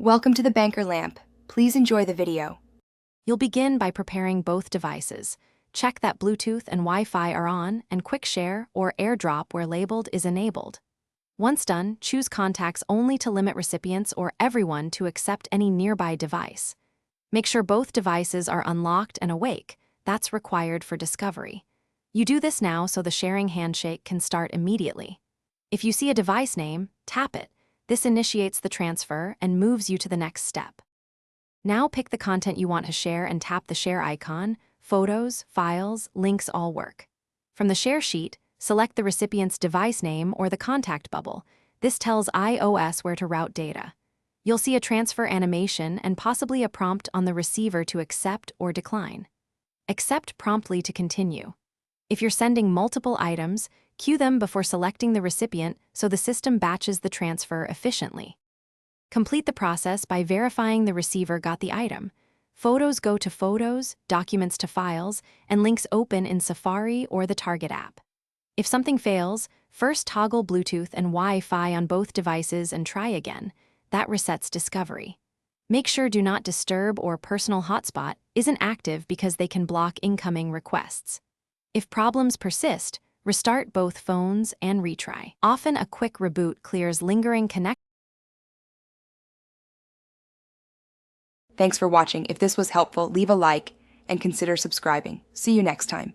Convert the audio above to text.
Welcome to the Banker Lamp. Please enjoy the video. You'll begin by preparing both devices. Check that Bluetooth and Wi-Fi are on and Quick Share or AirDrop where labeled is enabled. Once done, choose contacts only to limit recipients or everyone to accept any nearby device. Make sure both devices are unlocked and awake. That's required for discovery. You do this now so the sharing handshake can start immediately. If you see a device name, tap it. This initiates the transfer and moves you to the next step. Now pick the content you want to share and tap the share icon. Photos, files, links all work. From the share sheet, select the recipient's device name or the contact bubble. This tells iOS where to route data. You'll see a transfer animation and possibly a prompt on the receiver to accept or decline. Accept promptly to continue. If you're sending multiple items, queue them before selecting the recipient so the system batches the transfer efficiently. Complete the process by verifying the receiver got the item. Photos go to Photos, Documents to Files, and links open in Safari or the Target app. If something fails, first toggle Bluetooth and Wi-Fi on both devices and try again. That resets discovery. Make sure Do Not Disturb or Personal Hotspot isn't active because they can block incoming requests. If problems persist, restart both phones and retry. Often a quick reboot clears lingering connections. Thanks for watching. If this was helpful, leave a like and consider subscribing. See you next time.